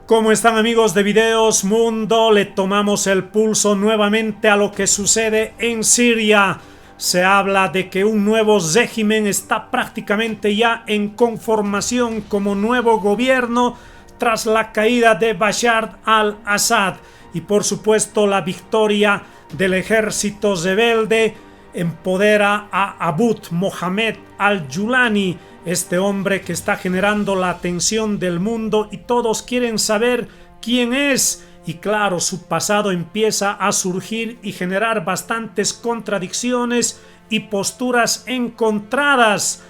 ¿Cómo están, amigos de Videos Mundo? Le tomamos el pulso nuevamente a lo que sucede en Siria. Se habla de que un nuevo régimen está prácticamente ya en conformación como nuevo gobierno tras la caída de Bashar al-Assad. Y por supuesto la victoria del ejército rebelde empodera a Abu Mohammed al-Julani, este hombre que está generando la atención del mundo y todos quieren saber quién es. Y claro, su pasado empieza a surgir y generar bastantes contradicciones y posturas encontradas.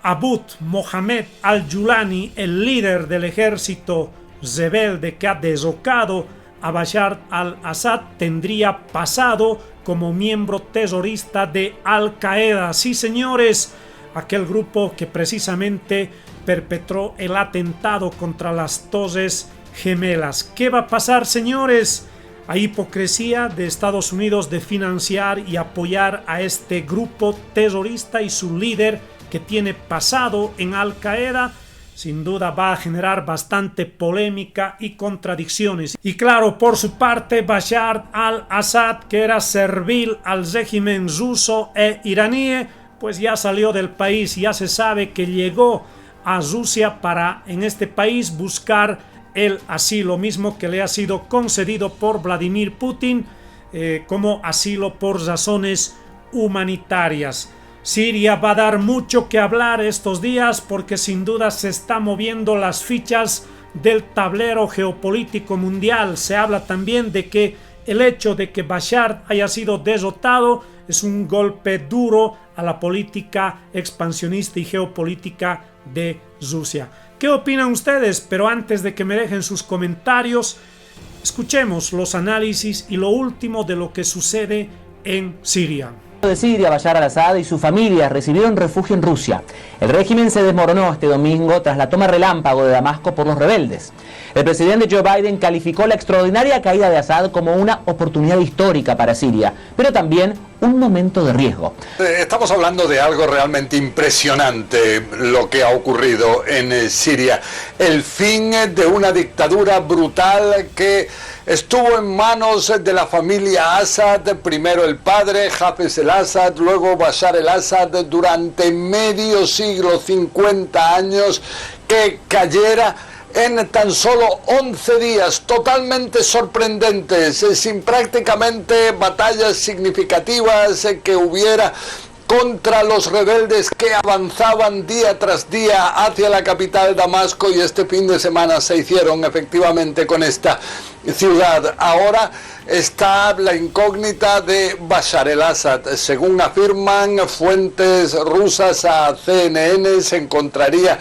Abu Mohammed al-Julani, el líder del ejército rebelde que ha derrocado a Bashar al-Assad, tendría pasado como miembro terrorista de Al-Qaeda. Sí, señores, aquel grupo que precisamente perpetró el atentado contra las Torres Gemelas. ¿Qué va a pasar, señores? Hay hipocresía de Estados Unidos de financiar y apoyar a este grupo terrorista y su líder que tiene pasado en Al-Qaeda. Sin duda va a generar bastante polémica y contradicciones. Y claro, por su parte, Bashar al-Assad, que era servil al régimen ruso e iraní, pues ya salió del país. Ya se sabe que llegó a Rusia para en este país buscar el asilo mismo que le ha sido concedido por Vladimir Putin como asilo por razones humanitarias. Siria va a dar mucho que hablar estos días porque sin duda se está moviendo las fichas del tablero geopolítico mundial. Se habla también de que el hecho de que Bashar haya sido derrotado es un golpe duro a la política expansionista y geopolítica de Rusia. ¿Qué opinan ustedes? Pero antes de que me dejen sus comentarios, escuchemos los análisis y lo último de lo que sucede en Siria. De Siria, Bashar al-Assad y su familia recibieron refugio en Rusia. El régimen se desmoronó este domingo tras la toma relámpago de Damasco por los rebeldes. El presidente Joe Biden calificó la extraordinaria caída de Assad como una oportunidad histórica para Siria, pero también un momento de riesgo. Estamos hablando de algo realmente impresionante, lo que ha ocurrido en Siria. El fin de una dictadura brutal que estuvo en manos de la familia Assad, primero el padre, Hafez al-Assad, luego Bashar al-Assad, durante medio siglo, 50 años, que cayera en tan solo 11 días, totalmente sorprendentes, sin prácticamente batallas significativas que hubiera contra los rebeldes que avanzaban día tras día hacia la capital Damasco, y este fin de semana se hicieron efectivamente con esta ciudad. Ahora está la incógnita de Bashar al-Assad. Según afirman fuentes rusas a CNN, se encontraría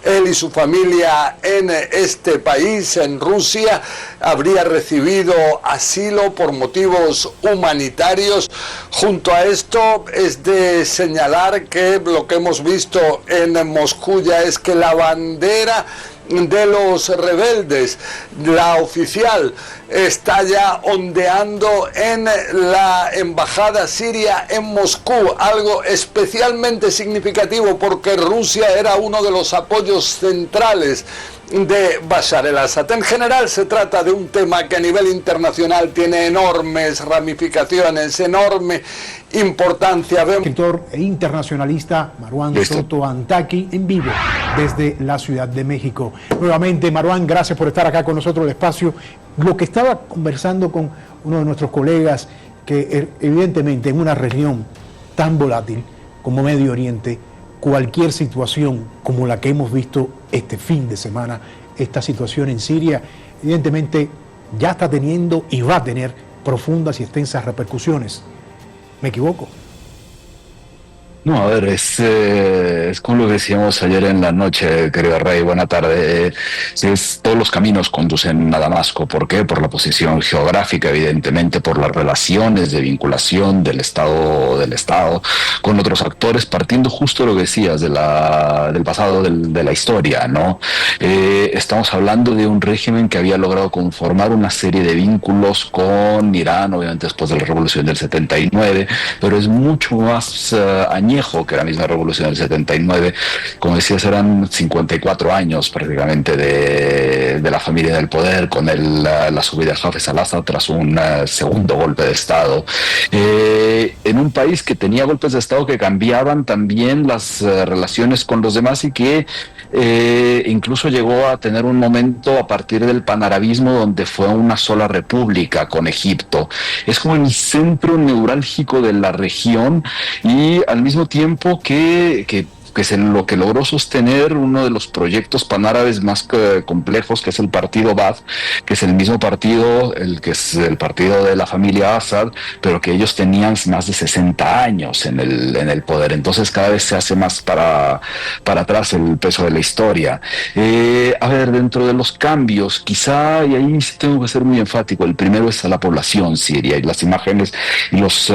él y su familia en este país, en Rusia. Habría recibido asilo por motivos humanitarios. Junto a esto es de señalar que lo que hemos visto en Moscú ya es que la bandera de los rebeldes, la oficial, está ya ondeando en la embajada siria en Moscú, algo especialmente significativo porque Rusia era uno de los apoyos centrales de Bashar al-Assad. En general se trata de un tema que a nivel internacional tiene enormes ramificaciones, enorme importancia. El escritor e internacionalista Marwan Soto Antaki en vivo desde la Ciudad de México. Nuevamente, Marwan, gracias por estar acá con nosotros en el espacio. Lo que estaba conversando con uno de nuestros colegas, que evidentemente en una región tan volátil como Medio Oriente, cualquier situación como la que hemos visto este fin de semana, esta situación en Siria, evidentemente ya está teniendo y va a tener profundas y extensas repercusiones. ¿Me equivoco? No, a ver, es como lo que decíamos ayer en la noche, querido Rey, buena tarde. Todos los caminos conducen a Damasco. ¿Por qué? Por la posición geográfica, evidentemente, por las relaciones de vinculación del Estado con otros actores, partiendo justo de lo que decías del pasado de la historia, ¿no? Estamos hablando de un régimen que había logrado conformar una serie de vínculos con Irán, obviamente después de la revolución del 79, pero es mucho más añejo añejo que la misma revolución del 79. Como decías, eran 54 años prácticamente de la familia en el poder, con la subida de Hafez al-Assad tras un segundo golpe de Estado. En un país que tenía golpes de Estado que cambiaban también las relaciones con los demás y que incluso llegó a tener un momento a partir del panarabismo donde fue una sola república con Egipto. Es como el centro neurálgico de la región y al mismo tiempo que es lo que logró sostener uno de los proyectos panárabes más complejos, que es el partido Baath, que es el mismo partido, el que es el partido de la familia Assad, pero que ellos tenían más de 60 años en el poder. Entonces cada vez se hace más para atrás el peso de la historia. A ver, dentro de los cambios, quizá, y ahí sí tengo que ser muy enfático, el primero es a la población siria, y las imágenes y los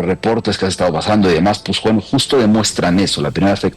reportes que ha estado pasando y demás, pues bueno, justo demuestran eso. La primera afectación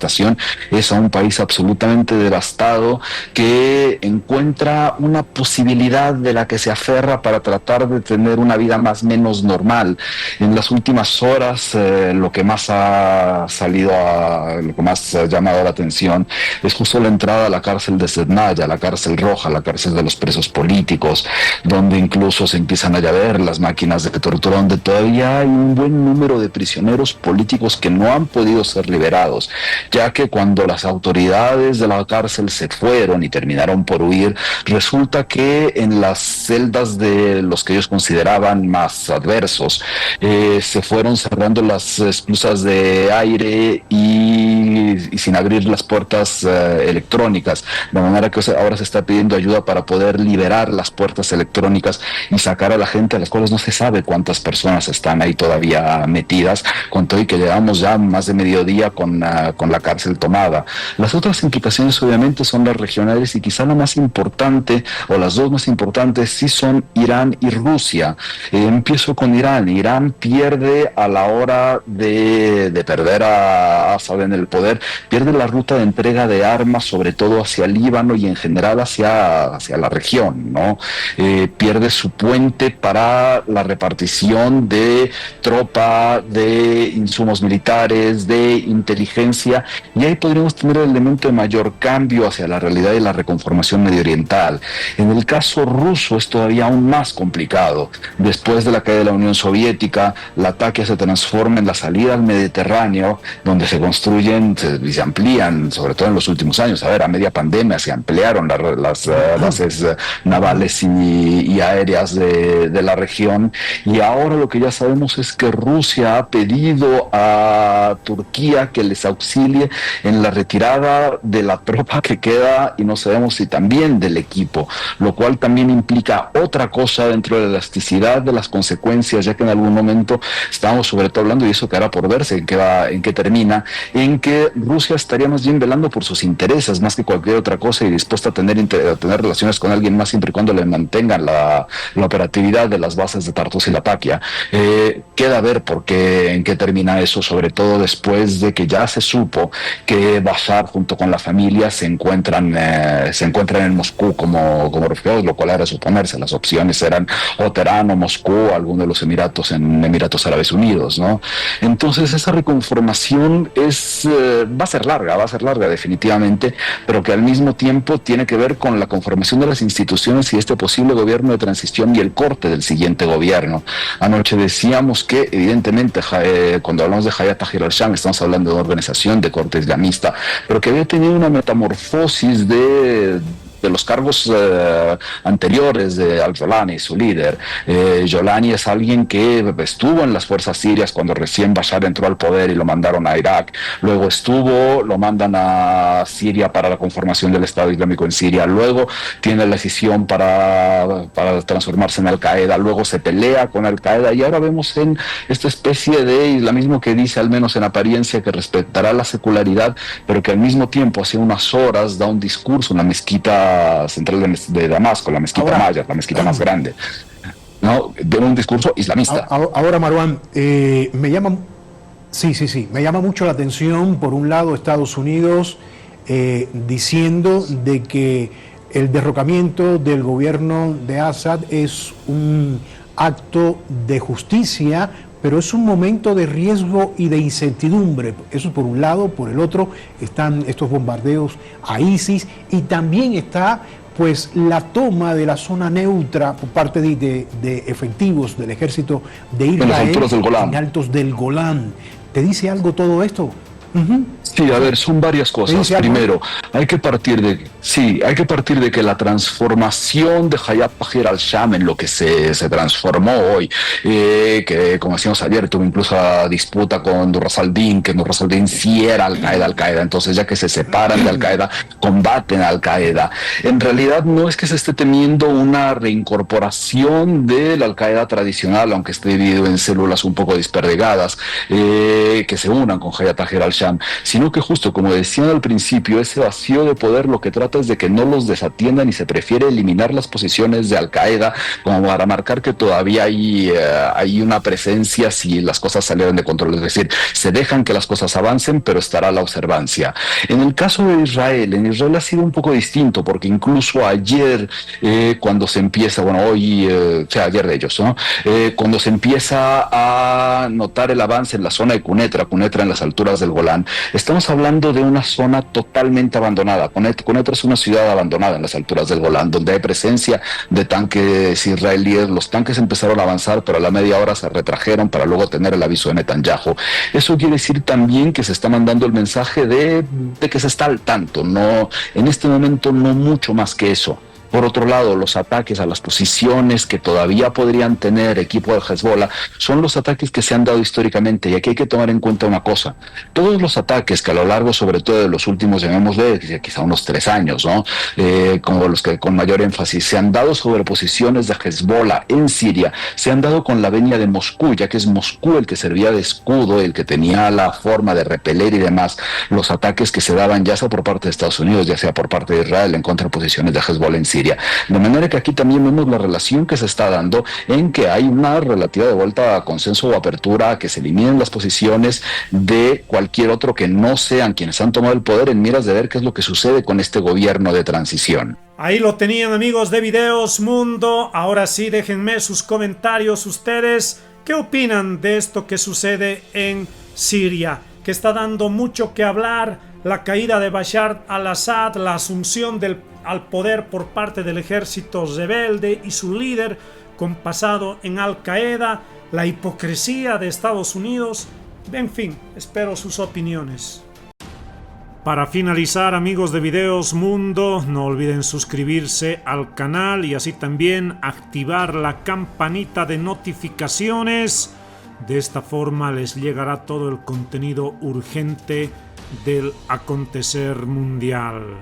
es a un país absolutamente devastado que encuentra una posibilidad de la que se aferra para tratar de tener una vida más o menos normal. En las últimas horas lo que más ha lo que más ha llamado la atención es justo la entrada a la cárcel de Sednaya, la cárcel roja, la cárcel de los presos políticos, donde incluso se empiezan a ver las máquinas de tortura, donde todavía hay un buen número de prisioneros políticos que no han podido ser liberados, ya que cuando las autoridades de la cárcel se fueron y terminaron por huir, resulta que en las celdas de los que ellos consideraban más adversos, se fueron cerrando las esclusas de aire y sin abrir las puertas electrónicas, de manera que ahora se está pidiendo ayuda para poder liberar las puertas electrónicas y sacar a la gente, a las cuales no se sabe cuántas personas están ahí todavía metidas, con todo y que llevamos ya más de mediodía con la cárcel tomada. Las otras implicaciones obviamente son las regionales y quizá la más importante, o las dos más importantes, sí son Irán y Rusia. Empiezo con Irán. Irán pierde a la hora de perder a Assad en el poder, pierde la ruta de entrega de armas, sobre todo hacia Líbano y en general hacia la región, ¿no? Pierde su puente para la repartición de tropa, de insumos militares, de inteligencia, y ahí podríamos tener el elemento de mayor cambio hacia la realidad de la reconformación mediooriental. En el caso ruso es todavía aún más complicado. Después de la caída de la Unión Soviética, la ataque se transforma en la salida al Mediterráneo, donde se construyen y se amplían, sobre todo en los últimos años. A media pandemia se ampliaron las bases navales y aéreas de la región, y ahora lo que ya sabemos es que Rusia ha pedido a Turquía que les auxilie en la retirada de la tropa que queda, y no sabemos si también del equipo, lo cual también implica otra cosa dentro de la elasticidad de las consecuencias, ya que en algún momento estábamos sobre todo hablando, y eso quedará por verse en qué termina, en que Rusia estaría más bien velando por sus intereses más que cualquier otra cosa y dispuesta a tener relaciones con alguien más siempre y cuando le mantengan la operatividad de las bases de Tartus y Latakia. Queda a ver en qué termina eso, sobre todo después de que ya se supo que Bashar junto con la familia se encuentran en Moscú como refugiados, lo cual era suponerse. Las opciones eran o Teherán o Moscú, alguno de los Emiratos Árabes Unidos, ¿no? Entonces esa reconformación va a ser larga definitivamente, pero que al mismo tiempo tiene que ver con la conformación de las instituciones y este posible gobierno de transición y el corte del siguiente gobierno. Anoche decíamos que evidentemente cuando hablamos de Hayat Tahrir al-Sham estamos hablando de una organización de corte islamista, pero que había tenido una metamorfosis de los cargos anteriores de al-Jolani, su líder. Jolani es alguien que estuvo en las fuerzas sirias cuando recién Bashar entró al poder y lo mandaron a Irak, luego lo mandan a Siria para la conformación del Estado Islámico en Siria, luego tiene la decisión para transformarse en Al-Qaeda, luego se pelea con Al-Qaeda, y ahora vemos en esta especie de islamismo que dice, al menos en apariencia, que respetará la secularidad, pero que al mismo tiempo hace unas horas da un discurso en la mezquita central de Damasco, la mezquita Maya, la mezquita más grande, ¿no? De un discurso islamista. Ahora, Marwan, me llama mucho la atención, por un lado, Estados Unidos diciendo de que el derrocamiento del gobierno de Assad es un acto de justicia pero es un momento de riesgo y de incertidumbre. Eso por un lado. Por el otro están estos bombardeos a ISIS y también está pues la toma de la zona neutra por parte de efectivos del ejército de Israel en las alturas del Golán. En altos del Golán. ¿Te dice algo todo esto? Sí, a ver, son varias cosas. Primero, hay que partir de que la transformación de Hayat Tahrir al-Sham en lo que se transformó hoy, que como decíamos ayer, tuvo incluso la disputa con Nusrat al-Din, que Nusrat al-Din sí era Al-Qaeda, entonces ya que se separan de Al-Qaeda, combaten a Al-Qaeda. En realidad no es que se esté temiendo una reincorporación de la Al-Qaeda tradicional, aunque esté dividido en células un poco desperdigadas, que se unan con Hayat Tahrir al-Sham, sino que justo como decían al principio, ese vacío de poder lo que trata es de que no los desatiendan y se prefiere eliminar las posiciones de Al-Qaeda como para marcar que todavía hay una presencia si las cosas salieron de control, es decir, se dejan que las cosas avancen pero estará la observancia. En el caso de Israel, en Israel ha sido un poco distinto porque incluso ayer cuando se empieza, ayer de ellos, ¿no? Cuando se empieza a notar el avance en la zona de Quneitra en las alturas del Golán, estamos hablando de una zona totalmente abandonada. Quneitra es una ciudad abandonada en las alturas del Golán, donde hay presencia de tanques israelíes. Los tanques empezaron a avanzar, pero a la media hora se retrajeron para luego tener el aviso de Netanyahu. Eso quiere decir también que se está mandando el mensaje de que se está al tanto. No, en este momento no mucho más que eso. Por otro lado, los ataques a las posiciones que todavía podrían tener equipo de Hezbollah son los ataques que se han dado históricamente, y aquí hay que tomar en cuenta una cosa. Todos los ataques que a lo largo, sobre todo de los últimos, llamémosle quizá unos 3 años, ¿no? Como los que con mayor énfasis se han dado sobre posiciones de Hezbollah en Siria, se han dado con la venia de Moscú, ya que es Moscú el que servía de escudo, el que tenía la forma de repeler y demás los ataques que se daban ya sea por parte de Estados Unidos, ya sea por parte de Israel en contra de posiciones de Hezbollah en Siria. De manera que aquí también vemos la relación que se está dando en que hay una relativa de vuelta a consenso o apertura a que se eliminen las posiciones de cualquier otro que no sean quienes han tomado el poder, en miras de ver qué es lo que sucede con este gobierno de transición. Ahí lo tenían, amigos de Videos Mundo. Ahora sí, déjenme sus comentarios ustedes. ¿Qué opinan de esto que sucede en Siria? Que está dando mucho que hablar. La caída de Bashar al-Assad, la asunción al poder por parte del ejército rebelde y su líder con pasado en Al-Qaeda, la hipocresía de Estados Unidos. En fin, espero sus opiniones. Para finalizar, amigos de Videos Mundo, no olviden suscribirse al canal y así también activar la campanita de notificaciones. De esta forma les llegará todo el contenido urgente del acontecer mundial.